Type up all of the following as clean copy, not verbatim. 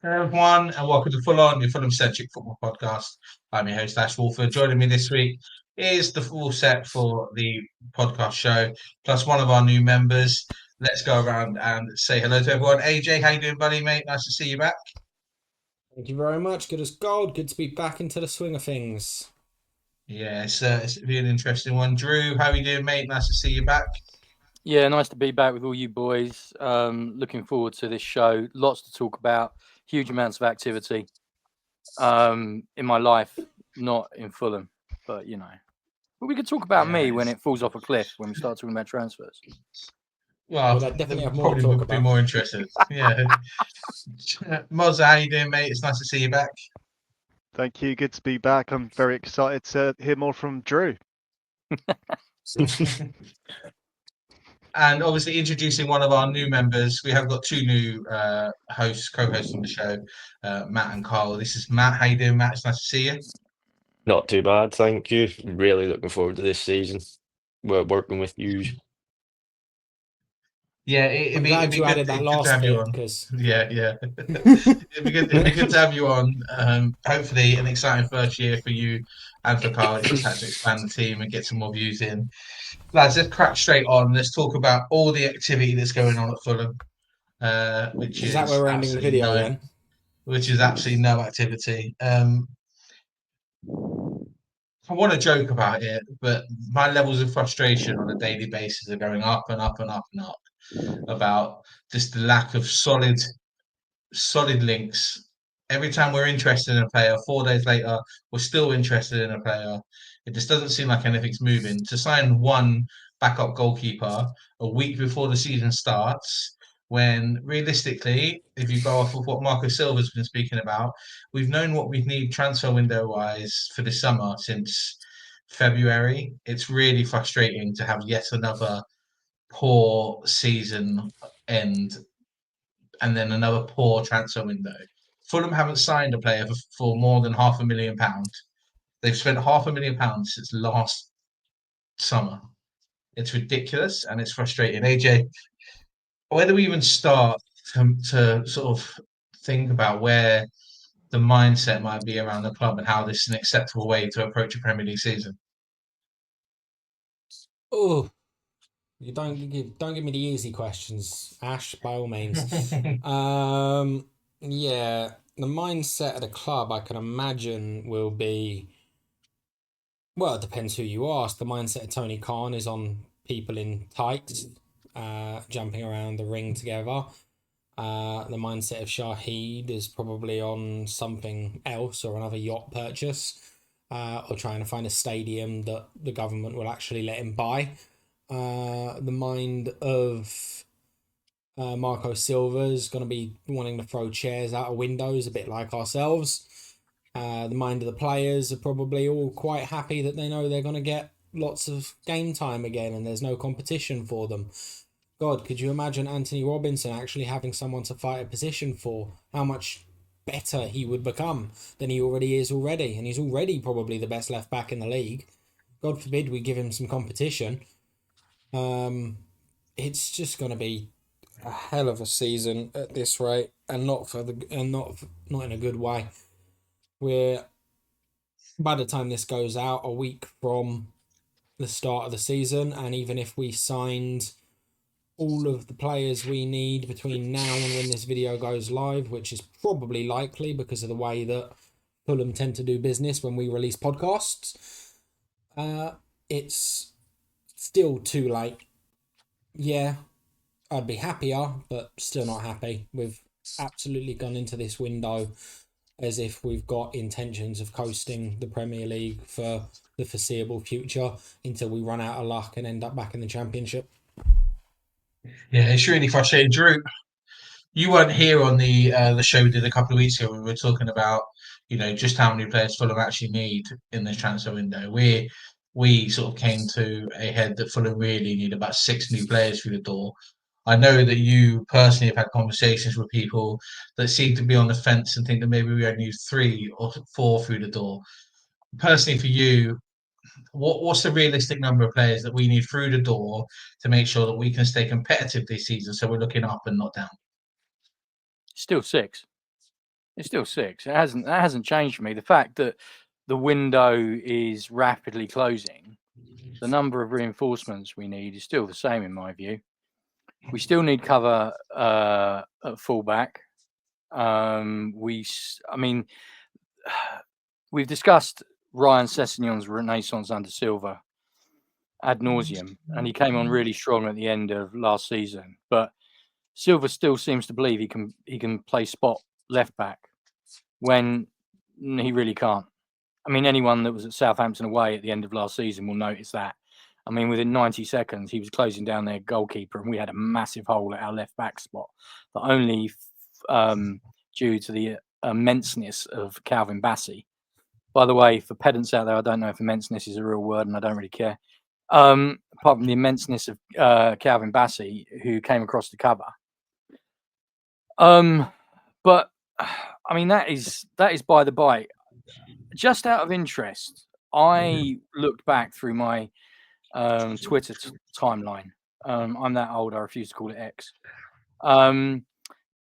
Hello everyone, and welcome to Full-on, your Fulham-centric football podcast. I'm your host, Ash Woolford. Joining me this week is the full set for the podcast show, plus one of our new members. Let's go around and say hello to everyone. AJ, how you doing, buddy, mate? Nice to see you back. Thank you very much. Good as gold. Good to be back into the swing of things. Yeah, it's been an interesting one. Drew, how you doing, mate? Nice to see you back. Yeah, nice to be back with all you boys. Looking forward to this show. Lots to talk about. Huge amounts of activity in my life, not in Fulham, but But we could talk about Yeah, me when it falls off a cliff when we start talking about transfers. Well, well, I they definitely have more to probably talk would be about. more interested. Yeah. Mozza, how you doing, mate? It's nice to see you back. Thank you. Good to be back. I'm very excited to hear more from Drew. And obviously, introducing one of our new members, we have got two new co-hosts on the show, Matt and Carl. This is Matt. How you doing, Matt? It's nice to see you. Not too bad, thank you. Really looking forward to this season. We're working with you. Yeah, I'm it'd glad be you good, added that good to last have you bit on. because Yeah, yeah. It'd be good to have you on. Hopefully, an exciting first year for you and for Carl. It's time to expand the team and get some more views in. Lads, let's crack straight on. Let's talk about all the activity that's going on at Fulham, which is that where is we're ending the absolutely video no, then? activity. I want to joke about it, but my levels of frustration on a daily basis are going up and up and up and up about just the lack of solid links. Every time we're interested in a player, 4 days later, we're still interested in a player. It just doesn't seem like anything's moving. To sign one backup goalkeeper a week before the season starts, when realistically, if you go off of what Marco Silva's been speaking about, we've known what we need transfer window wise for this summer since February. It's really frustrating to have yet another poor season end and then another poor transfer window. Fulham haven't signed a player for more than £500,000. They've spent £500,000 since last summer. It's ridiculous and it's frustrating. AJ, where do we even start to sort of think about where the mindset might be around the club and how this is an acceptable way to approach a Premier League season? Oh, you don't give me the easy questions, Ash. By all means. Um, yeah, the mindset of the club, I can imagine, will be. Well, it depends who you ask. The mindset of Tony Khan is on people in tights, jumping around the ring together. The mindset of Shahid is probably on something else or another yacht purchase, or trying to find a stadium that the government will actually let him buy. The mind of Marco Silva is going to be wanting to throw chairs out of windows, a bit like ourselves. The mind of the players are probably all quite happy that they know they're going to get lots of game time again and there's no competition for them. God, could you imagine Anthony Robinson actually having someone to fight a position for? How much better he would become than he already is already. And he's already probably the best left back in the league. God forbid we give him some competition. It's just going to be a hell of a season at this rate, and not in a good way. We're by the time this goes out, a week from the start of the season, and even if we signed all of the players we need between now and when this video goes live, which is probably likely because of the way that Fulham tend to do business when we release podcasts, it's still too late. Yeah, I'd be happier, but still not happy. We've absolutely gone into this window as if we've got intentions of coasting the Premier League for the foreseeable future until we run out of luck and end up back in the Championship. Yeah, it's really frustrating. Drew, you weren't here on the show we did a couple of weeks ago. We were talking about just how many players Fulham actually need in this transfer window. We sort of came to a head that Fulham really need about six new players through the door. I know that you personally have had conversations with people that seem to be on the fence and think that maybe we only need three or four through the door. Personally, for you, what's the realistic number of players that we need through the door to make sure that we can stay competitive this season? So we're looking up and not down. Still six. It's still 6. That hasn't changed for me. The fact that the window is rapidly closing, the number of reinforcements we need is still the same in my view. We still need cover at fullback. We've discussed Ryan Sessegnon's renaissance under Silva ad nauseum, and he came on really strong at the end of last season. But Silva still seems to believe he can play spot left back when he really can't. I mean, anyone that was at Southampton away at the end of last season will notice that. I mean, within 90 seconds, he was closing down their goalkeeper, and we had a massive hole at our left back spot, but only due to the immenseness of Calvin Bassey. By the way, for pedants out there, I don't know if immenseness is a real word, and I don't really care. Apart from the immenseness of Calvin Bassey, who came across the cover. But I mean, that is by the by. Just out of interest, I looked back through my Twitter timeline. I'm that old, I refuse to call it X.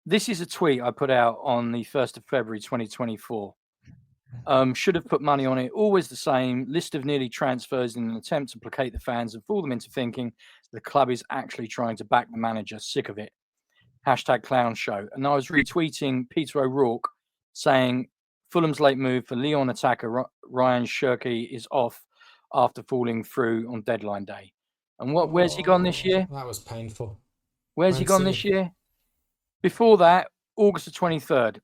This is a tweet I put out on the 1st of February 2024. Should have put money on it. Always the same. List of nearly transfers in an attempt to placate the fans and fool them into thinking the club is actually trying to back the manager. Sick of it. #clown show. And I was retweeting Peter O'Rourke saying Fulham's late move for Lyon attacker Ryan Shirky is off after falling through on deadline day. And where's he gone this year? That was painful. Where's he gone this year? Before that, August the 23rd.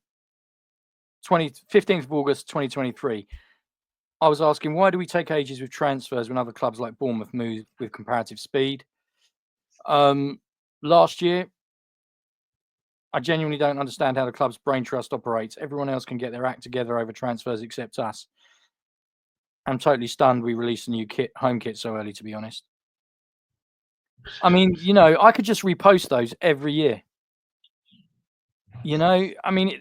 15th of August 2023. I was asking, why do we take ages with transfers when other clubs like Bournemouth move with comparative speed? Last year, I genuinely don't understand how the club's brain trust operates. Everyone else can get their act together over transfers except us. I'm totally stunned we released a new home kit so early, to be honest. I mean, I could just repost those every year. I mean,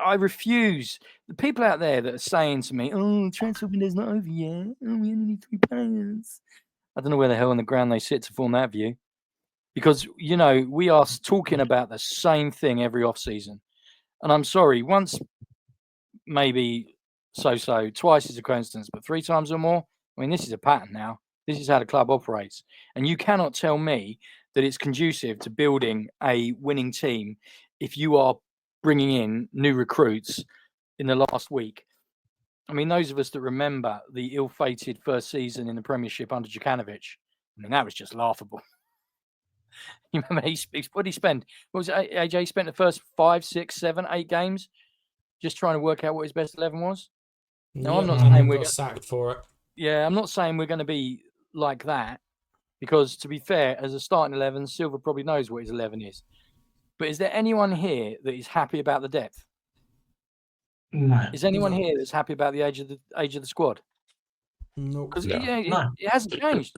I refuse. The people out there that are saying to me, "Oh, transfer window's not over yet. Oh, we only need 3 players." I don't know where the hell on the ground they sit to form that view, because we are talking about the same thing every off season. And I'm sorry, once maybe so, twice is a coincidence, but 3 times or more. I mean, this is a pattern now. This is how the club operates, and you cannot tell me that it's conducive to building a winning team if you are bringing in new recruits in the last week. I mean, those of us that remember the ill-fated first season in the Premiership under Djukanovic, I mean, that was just laughable. You remember what did he spend? What was it, AJ spent the first 5, 6, 7, 8 games just trying to work out what his best 11 was? No, I'm not saying we got sacked for it. Yeah, I'm not saying we're going to be like that, because to be fair, as a starting 11, Silva probably knows what his 11 is. But is there anyone here that is happy about the depth? No. Is anyone here that's happy about the age of the squad? No. Because No. it hasn't changed.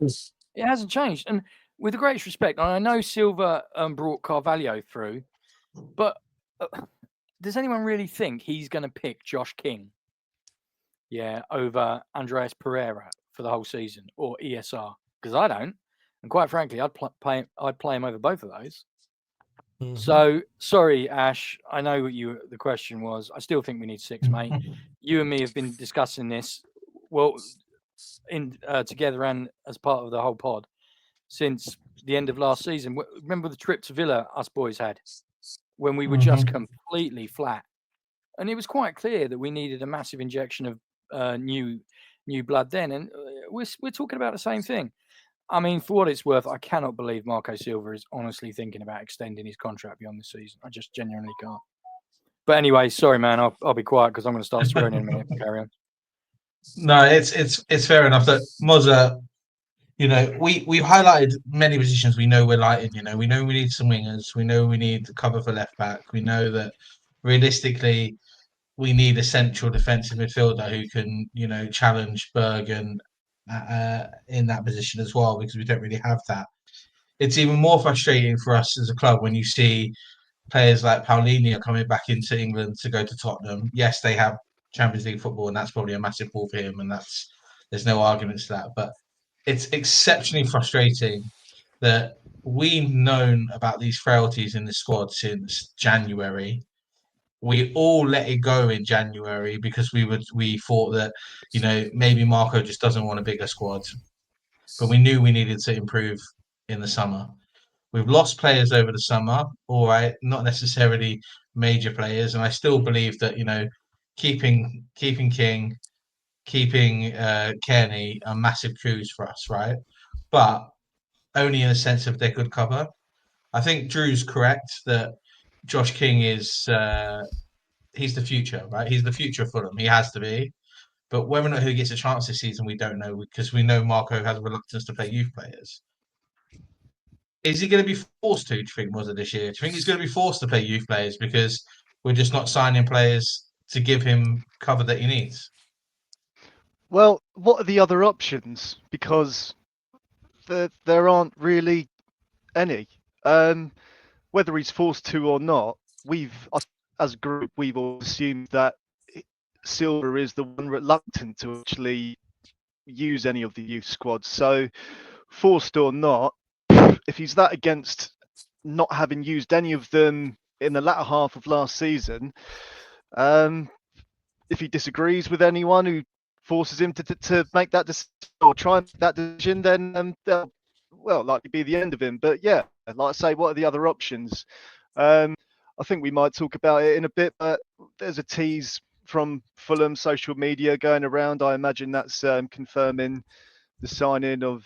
It hasn't changed. And with the greatest respect, I know Silva brought Carvalho through, but does anyone really think he's going to pick Josh King? Yeah, over Andreas Pereira for the whole season, or ESR? Because I don't. And quite frankly, I'd play him over both of those. Mm-hmm. So sorry, Ash. I know what the question was. I still think we need 6, mate. You and me have been discussing this together and as part of the whole pod since the end of last season. Remember the trip to Villa us boys had when we were just completely flat, and it was quite clear that we needed a massive injection of new blood then. And we're talking about the same thing. I mean, for what it's worth, I cannot believe Marco Silva is honestly thinking about extending his contract beyond this season. I just genuinely can't. But anyway, sorry, man. I'll be quiet because I'm going to start swearing in a minute. Carry on. No, it's fair enough that Mozza, we highlighted many positions we know we're lighting. We know we need some wingers. We know we need cover for left back. We know that realistically we need a central defensive midfielder who can, challenge Bergen in that position as well, because we don't really have that. It's even more frustrating for us as a club when you see players like Paulinho coming back into England to go to Tottenham. Yes, they have Champions League football, and that's probably a massive ball for him, and there's no arguments to that. But it's exceptionally frustrating that we've known about these frailties in the squad since January, we all let it go in January because we thought that, maybe Marco just doesn't want a bigger squad, but we knew we needed to improve in the summer. We've lost players over the summer, all right, not necessarily major players, and I still believe that keeping King, keeping Kearney are massive coups for us, right? But only in a sense of they're good cover. I think Drew's correct that Josh King is he's the future, right? He's the future of Fulham. He has to be. But whether or not he gets a chance this season, we don't know because we know Marco has a reluctance to play youth players. Is he going to be forced to? Do you think Mozza this year? Do you think he's going to be forced to play youth players because we're just not signing players to give him cover that he needs? Well, what are the other options? Because there aren't really any. Whether he's forced to or not, as a group, we've all assumed that Silva is the one reluctant to actually use any of the youth squads. So, forced or not, if he's that against not having used any of them in the latter half of last season, if he disagrees with anyone who forces him to make that decision or try and make that decision, then that'll likely be the end of him. But yeah, like I say, what are the other options? I think we might talk about it in a bit, but there's a tease from Fulham social media going around. I imagine that's confirming the signing of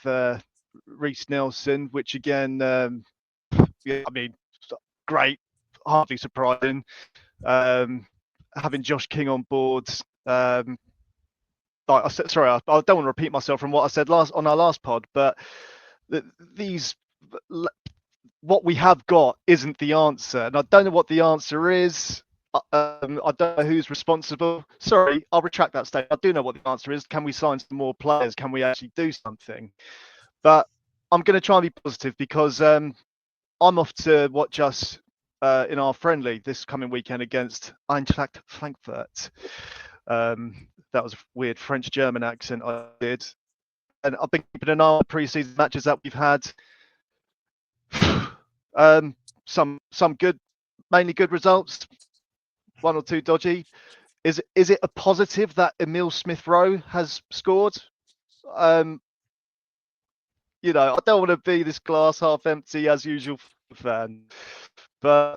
Reece Nelson, which again, yeah, I mean, great, hardly surprising. Having Josh King on board. Like I said, sorry, I don't want to repeat myself from what I said on our last pod, but what we have got isn't the answer, and I don't know what the answer is. I don't know who's responsible. Sorry, I'll retract that statement. I do know what the answer is. Can we sign some more players? Can we actually do something? But I'm going to try and be positive because I'm off to watch us in our friendly this coming weekend against Eintracht Frankfurt. That was a weird French-German accent I did. And I've been keeping an eye on the pre-season matches that we've had. Some good, mainly good results. One or two dodgy. Is it a positive that Emil Smith-Rowe has scored? I don't want to be this glass half empty as usual fan, but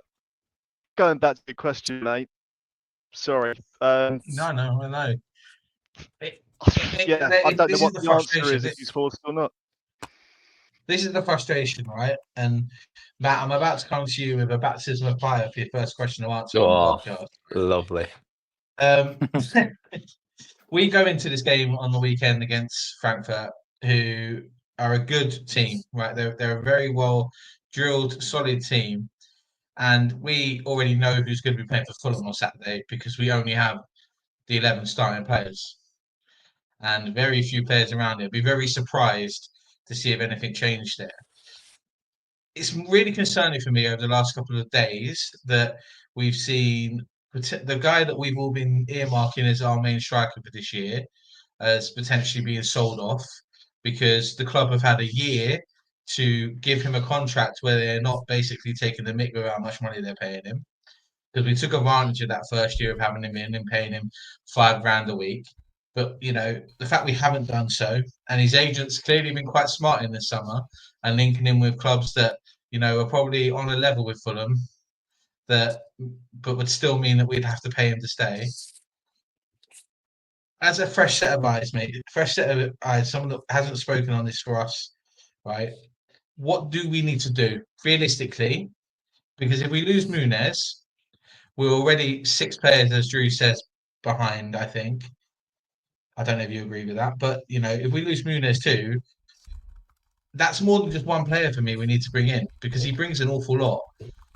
going back to the question, mate. Sorry. No, I know. I don't know what the answer is if he's forced or not. This is the frustration, right? And Matt, I'm about to come to you with a baptism of fire for your first question to answer on the podcast. Lovely. We go into this game on the weekend against Frankfurt, who are a good team, right? They're a very well drilled, solid team. And we already know who's going to be playing for Fulham on Saturday because we only have the 11 starting players and very few players around it. I'd be very surprised to see if anything changed there. It's really concerning for me over the last couple of days that we've seen the guy that we've all been earmarking as our main striker for this year as potentially being sold off because the club have had a year to give him a contract where they're not basically taking the mick with how much money they're paying him. Because we took advantage of that first year of having him in and paying him £5,000 a week. But the fact we haven't done so, and his agent's clearly been quite smart in this summer and linking him with clubs that are probably on a level with Fulham, but would still mean that we'd have to pay him to stay. As a fresh set of eyes, mate, someone that hasn't spoken on this for us, right? What do we need to do realistically? Because if we lose Muniz, we're already 6 players, as Drew says, behind, I think. I don't know if you agree with that, but if we lose Muniz too, that's more than just one player for me we need to bring in because he brings an awful lot.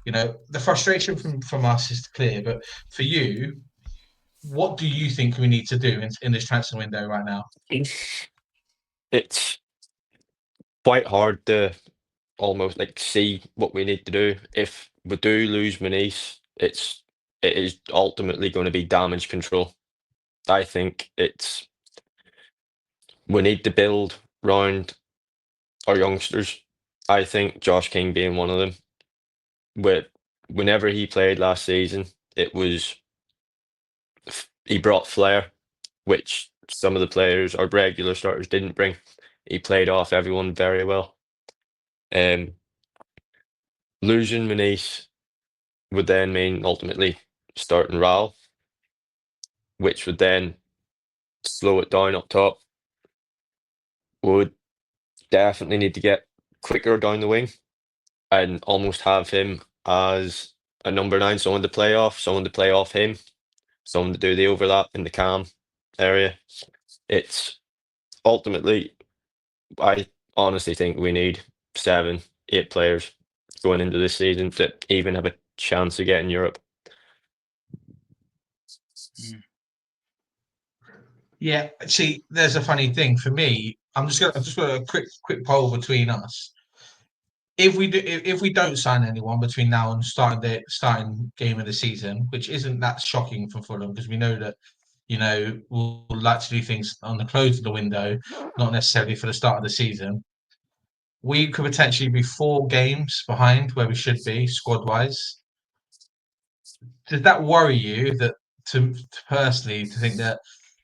The frustration from us is clear, but for you, what do you think we need to do in this transfer window right now? It's quite hard to almost see what we need to do. If we do lose Muniz, it is ultimately going to be damage control. I think we need to build round our youngsters. I think Josh King being one of them. Whenever he played last season, it was he brought flair, which some of the players or regular starters didn't bring. He played off everyone very well. Losing Manice would then mean ultimately starting Raul, which would then slow it down up top. Would definitely need to get quicker down the wing and almost have him as a number 9, someone to play off him, someone to do the overlap in the cam area. It's ultimately, I honestly think we need 7, 8 players going into this season to even have a chance of getting Europe. Yeah, see, there's a funny thing for me. I'm just gonna a quick poll between us. If we don't sign anyone between now and starting game of the season, which isn't that shocking for Fulham because we know that we'll like to do things on the close of the window, not necessarily for the start of the season. We could potentially be 4 games behind where we should be squad wise. Does that worry you that to personally to think that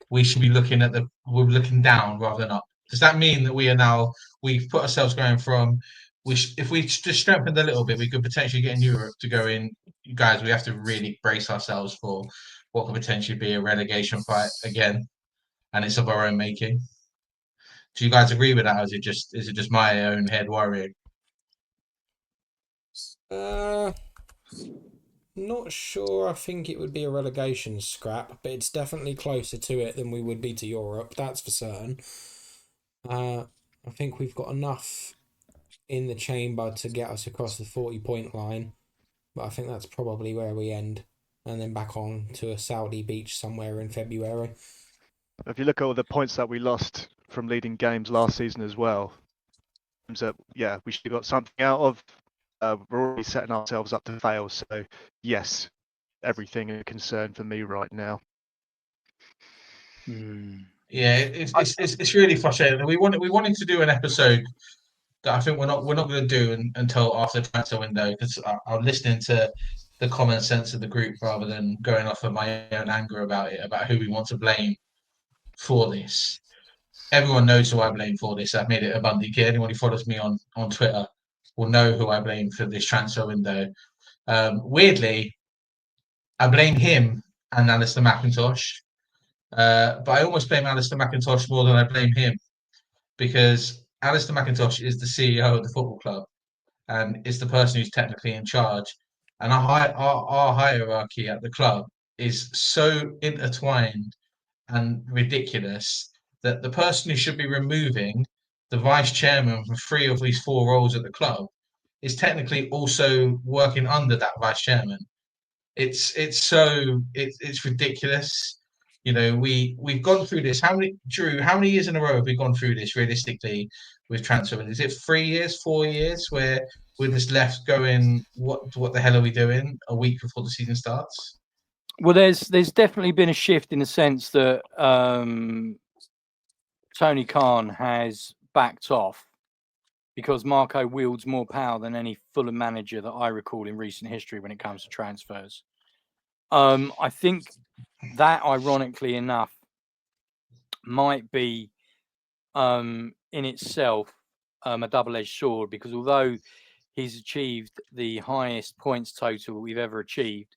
we should be we're looking down rather than up? Does that mean that we've put ourselves going from if we just strengthened a little bit, we could potentially get in Europe to go in, guys, we have to really brace ourselves for what could potentially be a relegation fight again, and it's of our own making. Do you guys agree with that, or is it just my own head worrying? Not sure. I think it would be a relegation scrap, but it's definitely closer to it than we would be to Europe. That's for certain. I think we've got enough in the chamber to get us across the 40-point line, but I think that's probably where we end, and then back on to a Saudi beach somewhere in February. If you look at all the points that we lost from leading games last season as well, so yeah, we should have got something out of. We're already setting ourselves up to fail. So yes, everything a concern for me right now. Yeah, it's really frustrating. We wanted to do an episode that I think we're not going to do until after the transfer window because I'm listening to the common sense of the group rather than going off of my own anger about it, about who we want to blame for this. Everyone knows who I blame for this. I've made it abundantly clear. Anyone who follows me on Twitter will know who I blame for this transfer window. Weirdly, I blame him and Alistair McIntosh, but I almost blame Alistair McIntosh more than I blame him because Alistair McIntosh is the CEO of the football club and is the person who's technically in charge. And our hierarchy at the club is so intertwined and ridiculous that the person who should be removing the vice chairman from 3 of these 4 roles at the club is technically also working under that vice chairman. It's ridiculous. We've gone through this. Drew, how many years in a row have we gone through this realistically with transfer? Is it 3 years, 4 years where we're just left going, what the hell are we doing a week before the season starts? Well, there's definitely been a shift in the sense that Tony Khan has backed off because Marco wields more power than any Fulham manager that I recall in recent history when it comes to transfers. I think that, ironically enough, might be in itself a double-edged sword because although he's achieved the highest points total we've ever achieved,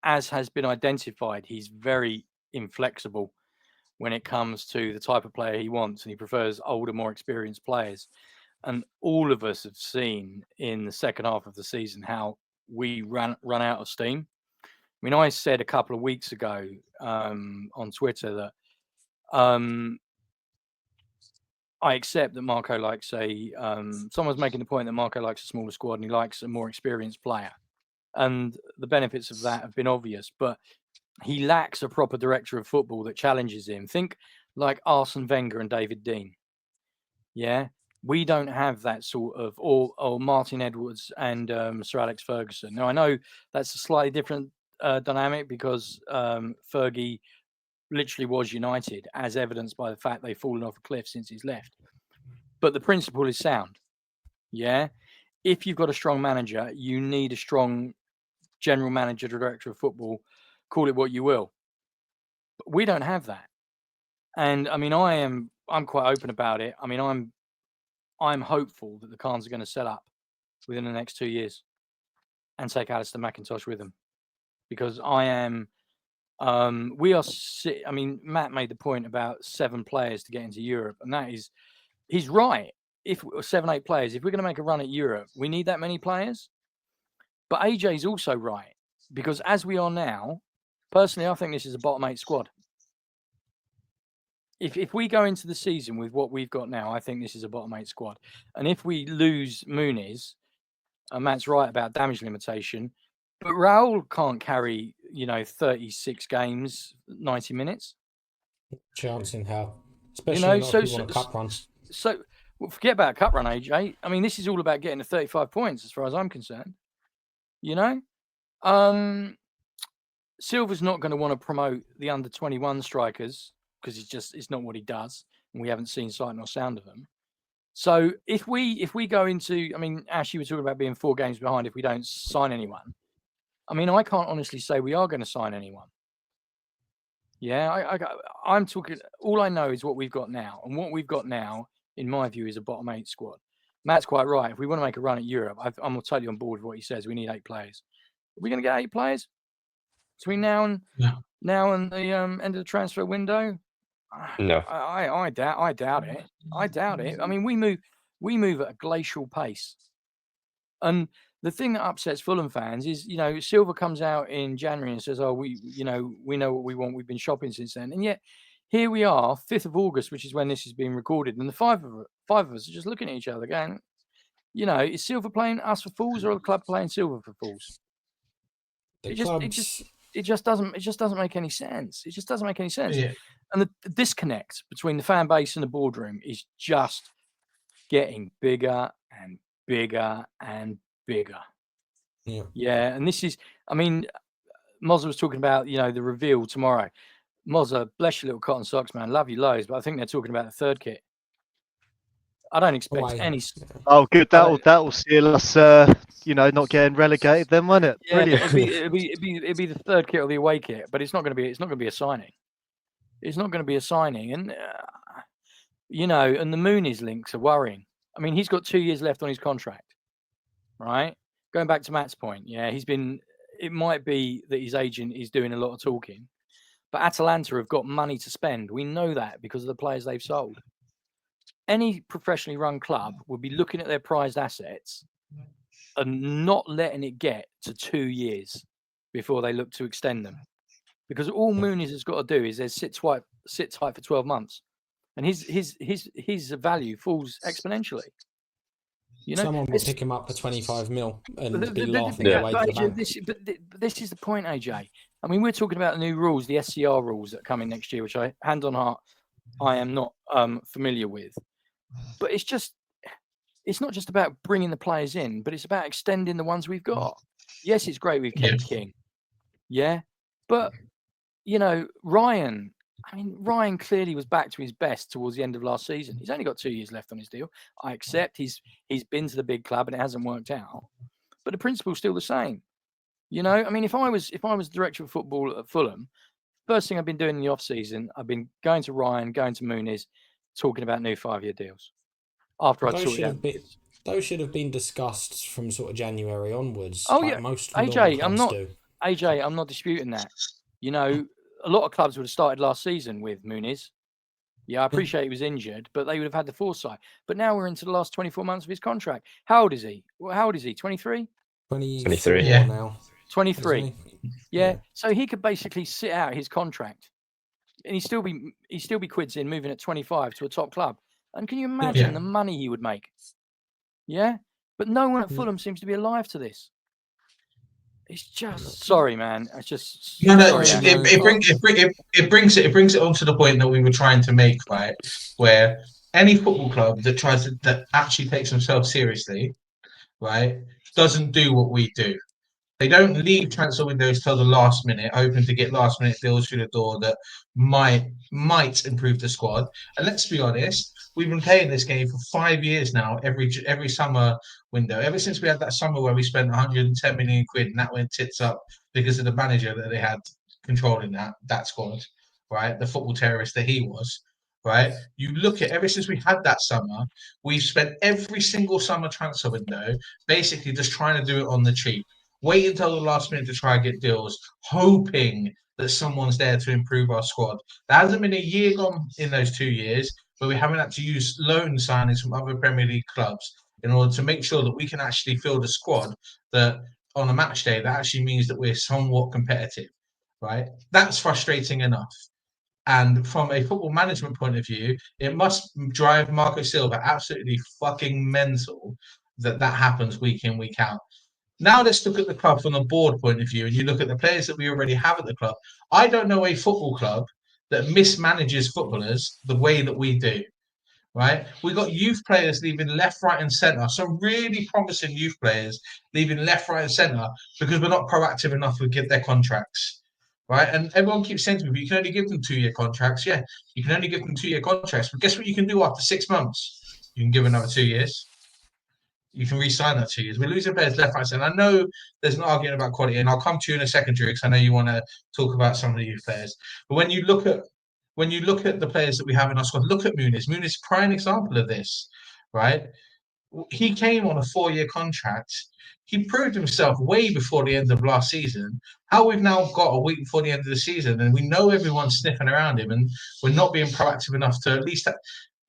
as has been identified, he's very inflexible when it comes to the type of player he wants, and he prefers older, more experienced players. And all of us have seen in the second half of the season how we run out of steam. I mean, I said a couple of weeks ago on Twitter that I accept that Marco likes someone's making the point that Marco likes a smaller squad and he likes a more experienced player. And the benefits of that have been obvious, but he lacks a proper director of football that challenges him. Think like Arsene Wenger and David Dean. Yeah, we don't have that sort of, or Martin Edwards and Sir Alex Ferguson. Now, I know that's a slightly different dynamic because Fergie literally was United, as evidenced by the fact they've fallen off a cliff since he's left. But the principle is sound. Yeah, if you've got a strong manager, you need a strong general manager, director of football, call it what you will. But we don't have that. And I mean, I'm quite open about it. I mean, I'm hopeful that the Khans are going to set up within the next 2 years and take Alistair McIntosh with them, because I am. I mean, Matt made the point about 7 players to get into Europe, and he's right. If 7, 8 players, if we're going to make a run at Europe, we need that many players. But AJ's also right, because as we are now, personally, I think this is a bottom 8 squad. If we go into the season with what we've got now, I think this is a bottom 8 squad. And if we lose Muniz, and Matt's right about damage limitation, but Raul can't carry, 36 games, 90 minutes. Chance in hell. Especially not if you want a cup run. So forget about a cup run, AJ. I mean, this is all about getting to 35 points as far as I'm concerned. Silva's not going to want to promote the under 21 strikers because it's not what he does, and we haven't seen sight nor sound of them. So if we go into, I mean, Ash, you were talking about being 4 games behind if we don't sign anyone. I mean, I can't honestly say we are going to sign anyone. Yeah, I'm talking. All I know is what we've got now, and what we've got now, in my view, is a bottom 8 squad. Matt's quite right. If we want to make a run at Europe, I'm totally on board with what he says. We need 8 players. Are we going to get 8 players between now and the end of the transfer window? No. I doubt it. I doubt it. I mean, we move at a glacial pace, and the thing that upsets Fulham fans is, Silva comes out in January and says, "Oh, we know what we want. We've been shopping since then," and yet here we are, 5th of August, which is when this is being recorded, and the five of us are just looking at each other, going, is Silva playing us for fools, or the club playing Silva for fools? It just doesn't make any sense. It just doesn't make any sense. Yeah. And the disconnect between the fan base and the boardroom is just getting bigger and bigger and bigger. Yeah. And this is, I mean, Mozza was talking about, the reveal tomorrow. Mozza, bless your little cotton socks, man. Love you loads, but I think they're talking about the 3rd kit. I don't expect any. Oh, good. That'll seal us, not getting relegated then, won't it? Yeah, Brilliant. it'd be the 3rd kit or the away kit, but it's not going to be a signing. It's not going to be a signing, and and the Muniz links are worrying. I mean, he's got 2 years left on his contract, right? Going back to Matt's point, it might be that his agent is doing a lot of talking, but Atalanta have got money to spend. We know that because of the players they've sold. Any professionally run club would be looking at their prized assets and not letting it get to 2 years before they look to extend them. Because all Muniz has got to do is sit tight for 12 months, and his value falls exponentially. Someone will pick him up for 25 mil and be laughing away to the bank. This is the point, AJ. I mean, we're talking about the new rules, the SCR rules that are coming next year, which hand on heart, I am not familiar with. But it's not just about bringing the players in, but it's about extending the ones we've got. Yes, it's great we've kept King. Yeah, but Ryan clearly was back to his best towards the end of last season. He's only got 2 years left on his deal. I accept he's been to the big club and it hasn't worked out, but the principle's still the same. I mean, if I was director of football at Fulham, first thing I've been doing in the off season, I've been going to Ryan, going to Muniz, talking about new 5-year deals. After I'd sorted out. Those should have been discussed from sort of January onwards. Oh yeah, most AJ, I'm not disputing that. A lot of clubs would have started last season with Muniz. Yeah, I appreciate he was injured, but they would have had the foresight. But now we're into the last 24 months of his contract. How old is he? 23? 23, yeah. Now. 23. Yeah. So he could basically sit out his contract, and he'd still be quids in, moving at 25 to a top club. And can you imagine the money he would make? Yeah. But no one at Fulham seems to be alive to this. It's just sorry, man. It's just it brings it on to the point that we were trying to make, right? Where any football club that actually takes themselves seriously, right, doesn't do what we do. They don't leave transfer windows till the last minute, hoping to get last minute deals through the door that might improve the squad. And let's be honest, we've been playing this game for 5 years now, every summer window. Ever since we had that summer where we spent 110 million quid and that went tits up because of the manager that they had controlling that squad, right? The football terrorist that he was, right? You look at ever since we had that summer, we've spent every single summer transfer window basically just trying to do it on the cheap. Wait until the last minute to try and get deals, hoping that someone's there to improve our squad. There hasn't been a year gone in those 2 years where we haven't had to use loan signings from other Premier League clubs in order to make sure that we can actually field a squad that on a match day that actually means that we're somewhat competitive, right? That's frustrating enough. And from a football management point of view, it must drive Marco Silva absolutely fucking mental that that happens week in, week out. Now let's look at the club from the board point of view, and you look at the players that we already have at the club. I don't know a football club that mismanages footballers the way that we do. Right, we got youth players leaving left, right, and centre. Some really promising youth players leaving left, right, and centre because we're not proactive enough to give their contracts. Right, and everyone keeps saying to me, "You can only give them 2-year contracts." Yeah, you can only give them 2-year contracts, but guess what you can do after 6 months? You can give another 2 years. You can re-sign that 2 years. We're losing players left, right, centre. I know there's an argument about quality, and I'll come to you in a second, Drew, because I know you want to talk about some of the youth players. But when you look at the players that we have in our squad, look at Muniz. Muniz is a prime example of this, right? He came on a 4-year contract. He proved himself way before the end of last season. How we've now got a week before the end of the season, and we know everyone's sniffing around him, and we're not being proactive enough to at least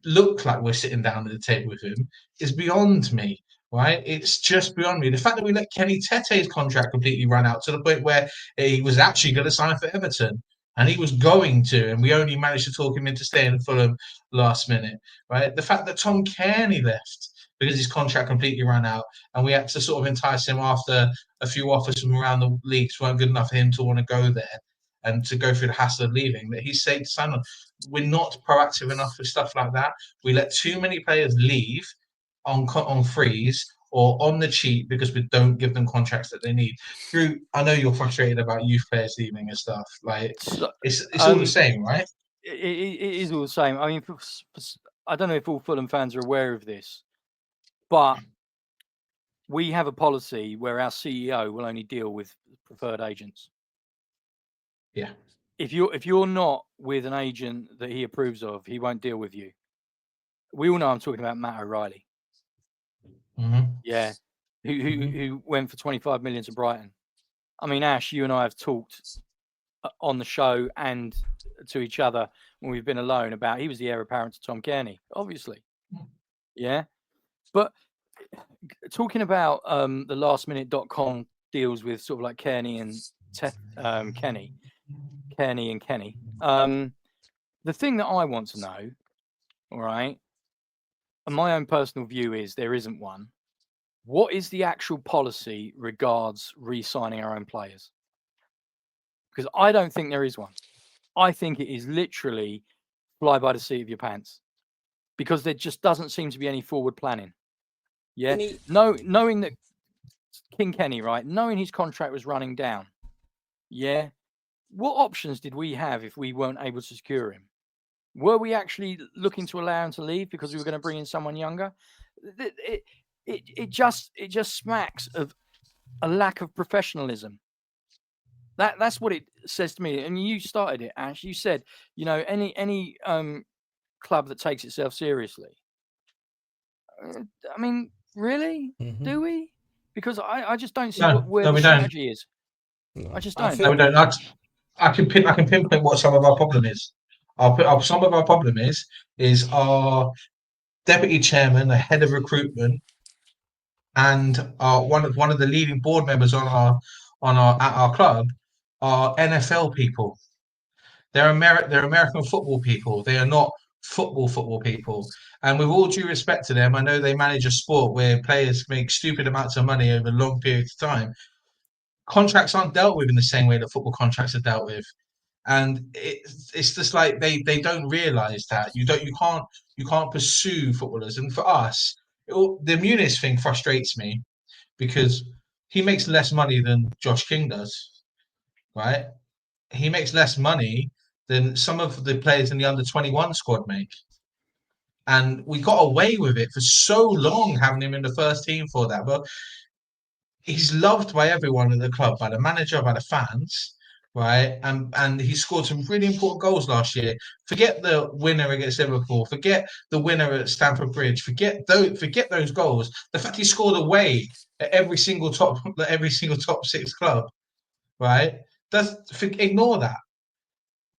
look like we're sitting down at the table with him is beyond me. Right, it's just beyond me. The fact that we let Kenny Tete's contract completely run out to the point where he was actually going to sign for Everton, and he was going to, and we only managed to talk him into staying in Fulham last minute. Right, the fact that Tom Cairney left because his contract completely ran out, and we had to sort of entice him after a few offers from around the leagues weren't good enough for him to want to go there and to go through the hassle of leaving. That he said, "Son, we're not proactive enough for stuff like that. We let too many players leave on freeze or on the cheap because we don't give them contracts that they need." Drew, I know you're frustrated about youth players leaving and stuff. Like it's all the same, right? It is all the same. I mean, I don't know if all Fulham fans are aware of this, but we have a policy where our CEO will only deal with preferred agents. Yeah. If you're not with an agent that he approves of, he won't deal with you. We all know I'm talking about Matt O'Reilly. Mm-hmm. Yeah, who went for 25 million to Brighton. I mean, Ash, you and I have talked on the show and to each other when we've been alone about he was the heir apparent to Tom Cairney, obviously. Yeah, but talking about the lastminute.com deals with sort of like Cairney and Kenny. The thing that I want to know, all right, and my own personal view is there isn't one. What is the actual policy regards re-signing our own players? Because I don't think there is one. I think it is literally fly by the seat of your pants because there just doesn't seem to be any forward planning. Yeah, knowing that King Kenny, right, knowing his contract was running down. Yeah, what options did we have if we weren't able to secure him? Were we actually looking to allow him to leave because we were going to bring in someone younger? It just smacks of a lack of professionalism. That's what it says to me. And you started it, Ash. You said, you know, any club that takes itself seriously. I mean, really? Mm-hmm. Do we? Because I just don't see No, where no, the we don't. strategy is. I just don't. No, we don't. I can pinpoint what some of our problem is. Some of our problem is our deputy chairman, the head of recruitment, and one of the leading board members at our club are NFL people. They're American football people. They are not football people. And with all due respect to them, I know they manage a sport where players make stupid amounts of money over long periods of time. Contracts aren't dealt with in the same way that football contracts are dealt with. And it's just like they don't realise that you can't pursue footballers. And for us, the Muniz thing frustrates me because he makes less money than Josh King does, right? He makes less money than some of the players in the under-21 squad make. And we got away with it for so long, having him in the first team for that. But he's loved by everyone in the club, by the manager, by the fans, right? And he scored some really important goals last year. Forget the winner against Liverpool. Forget the winner at Stamford Bridge. Forget those goals. The fact he scored away at every single top six club, right? Ignore that.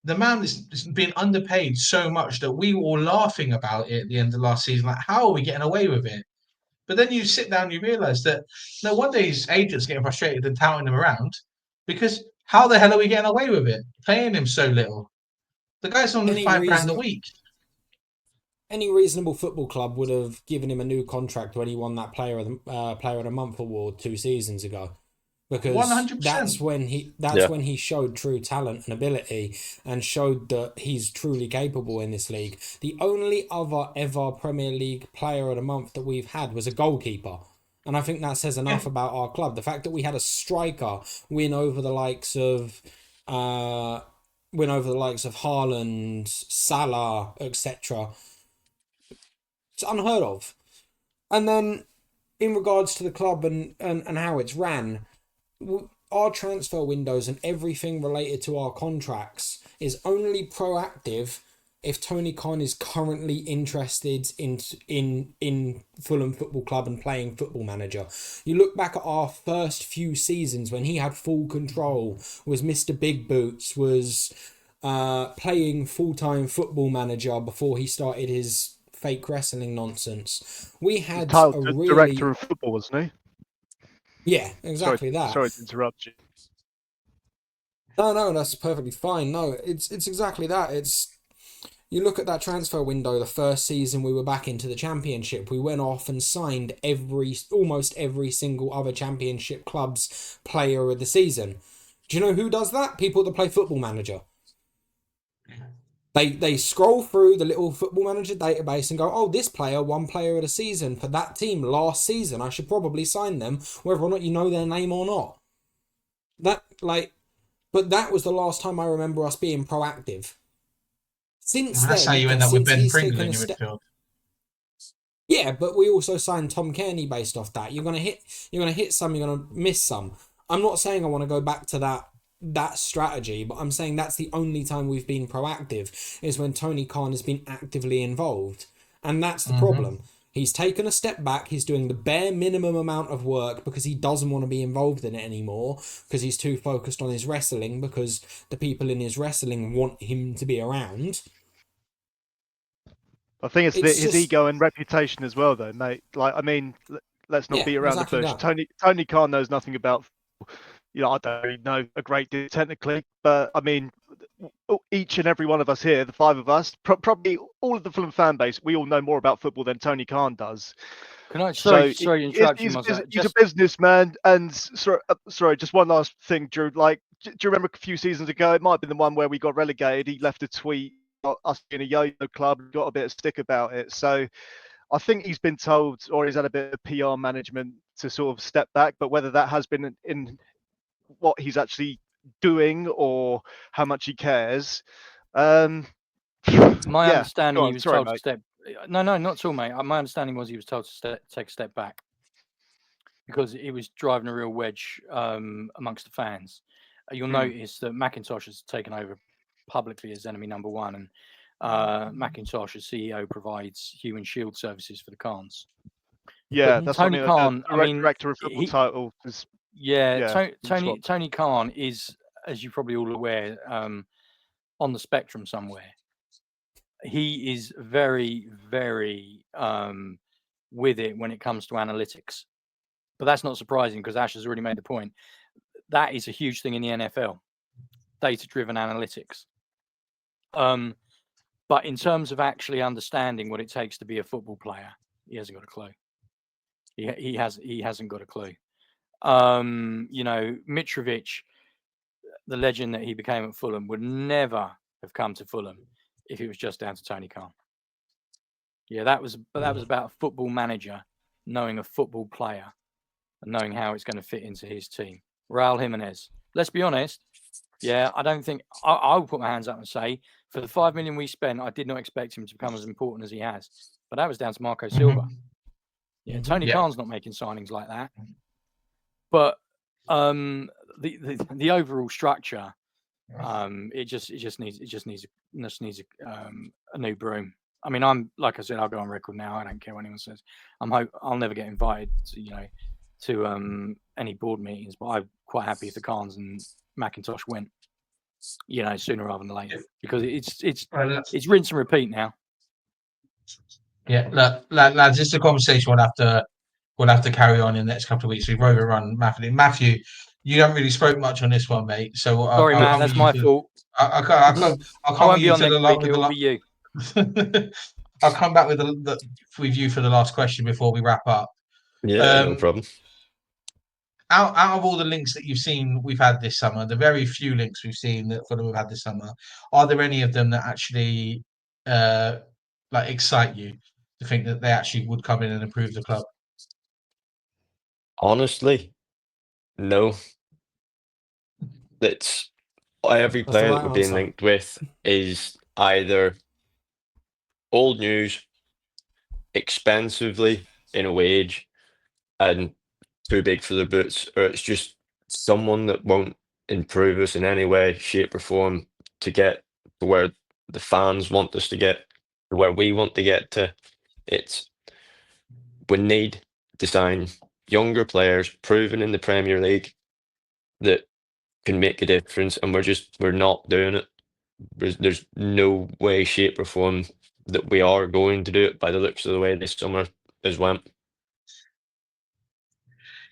The man has been underpaid so much that we were all laughing about it at the end of last season. Like, how are we getting away with it? But then you sit down and you realise that no wonder his agents getting frustrated and touting him around, because how the hell are we getting away with it? Paying him so little. The guy's on Any £5 a reason, week. any reasonable football club would have given him a new contract when he won that Player of the Month award 2 seasons ago, because 100%. when he showed true talent and ability and showed that he's truly capable in this league. The only other ever Premier League Player of the Month that we've had was a goalkeeper. And I think that says enough about our club. The fact that we had a striker win over the likes of Haaland, Salah, etc. It's unheard of. And then in regards to the club and how it's ran, our transfer windows and everything related to our contracts is only proactive if Tony Khan is currently interested in Fulham Football Club and playing Football Manager. You look back at our first few seasons when he had full control, was Mr. Big Boots, was playing full-time Football Manager before he started his fake wrestling nonsense. We had director of football, wasn't he? Yeah, exactly that. Sorry to interrupt you. No, that's perfectly fine. No, it's exactly that. You look at that transfer window, the first season we were back into the Championship, we went off and signed almost every single other Championship club's player of the season. Do you know who does that? People that play Football Manager. They scroll through the little Football Manager database and go, oh, this player won player of the season for that team last season. I should probably sign them, whether or not you know their name or not. But that was the last time I remember us being proactive. Since then, that's how you end up with Ben Pringle in your midfield. Yeah, but we also signed Tom Kearney based off that. You're gonna hit some, you're gonna miss some. I'm not saying I want to go back to that strategy, but I'm saying that's the only time we've been proactive is when Tony Khan has been actively involved. And that's the problem. He's taken a step back. He's doing the bare minimum amount of work because he doesn't want to be involved in it anymore, because he's too focused on his wrestling, because the people in his wrestling want him to be around. I think it's his ego and reputation as well, though, mate. Like, I mean, let's not beat around the bush. Tony Khan knows nothing about, I don't really know a great deal technically, but I mean, each and every one of us here, the 5 of us, probably all of the Fulham fan base, we all know more about football than Tony Khan does. Can I sorry interrupt you, Mozza? He's a businessman, and sorry, just one last thing, Drew. Like, do you remember a few seasons ago? It might have been the one where we got relegated. He left a tweet about us being a yo-yo club, got a bit of stick about it. So I think he's been told, or he's had a bit of PR management to sort of step back. But whether that has been in what he's actually doing or how much he cares. My understanding, he was told to step. No, not at all, mate. My understanding was he was told to take a step back because he was driving a real wedge amongst the fans. You'll notice that McIntosh has taken over publicly as enemy number one, and McIntosh, as CEO, provides human shield services for the Khans. Yeah, but that's Tony Khan. Director of football title is. Tony Khan is, as you're probably all aware, on the spectrum somewhere. He is very, very with it when it comes to analytics. But that's not surprising because Ash has already made the point. That is a huge thing in the NFL, data-driven analytics. But in terms of actually understanding what it takes to be a football player, he hasn't got a clue. He hasn't got a clue. Mitrovic, the legend that he became at Fulham, would never have come to Fulham if it was just down to Tony Khan. Yeah, that was about a football manager knowing a football player and knowing how it's going to fit into his team. Raul Jimenez. Let's be honest. Yeah, I don't think I'll put my hands up and say For the 5 million we spent, I did not expect him to become as important as he has. But that was down to Marco Silva. Yeah, Tony Khan's not making signings like that. But the overall structure, it just needs a new broom. I mean, I'm like I said, I'll go on record now. I don't care what anyone says. I'll never get invited to any board meetings, but I'm quite happy if the Khans and McIntosh went, sooner rather than later, because it's rinse and repeat now. Yeah, look, lads, this is a conversation we'll have to carry on in the next couple of weeks. We've overrun massively. Matthew, you haven't really spoke much on this one, mate. So sorry, Matt, that's my fault. I'll come won't with be you on to the next week. with It will be you. I'll come back with with you for the last question before we wrap up. Yeah, no problem. Out of all the links that you've seen we've had this summer, the very few links we've seen that we've had this summer, are there any of them that actually excite you to think that they actually would come in and improve the club? Honestly, no. It's every That's the player right that we're being answer. linked with is either old news, expensively in a wage, and too big for the boots, or it's just someone that won't improve us in any way, shape, or form to get to where the fans want us to get, to where we want to get to. We need to sign younger players, proven in the Premier League, that can make a difference, and we're not doing it. There's no way, shape, or form that we are going to do it by the looks of the way this summer has went.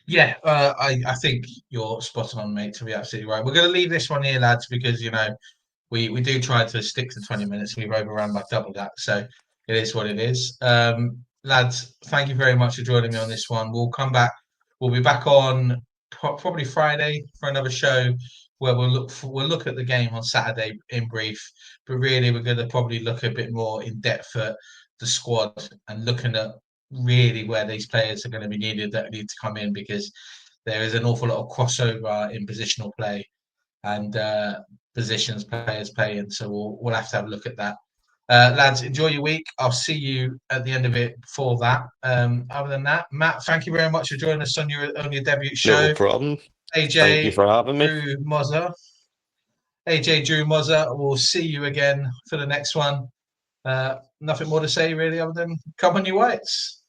Yeah, I think you're spot on, mate, to be absolutely right. We're going to leave this one here, lads, because, we do try to stick to 20 minutes. We've overrun by double that. So it is what it is. Lads, thank you very much for joining me on this one. We'll come back. We'll be back on probably Friday for another show where we'll look at the game on Saturday in brief. But really, we're going to probably look a bit more in depth at the squad and looking at really where these players are going to be needed that need to come in, because there is an awful lot of crossover in positional play and positions players play in. So we'll have to have a look at that. Lads, enjoy your week. I'll see you at the end of it for that. Other than that, Matt, thank you very much for joining us on your debut show. No problem. AJ, Thank you for having me. Drew Mozza. AJ, Drew Mozza. We'll see you again for the next one. Nothing more to say really other than come on you whites.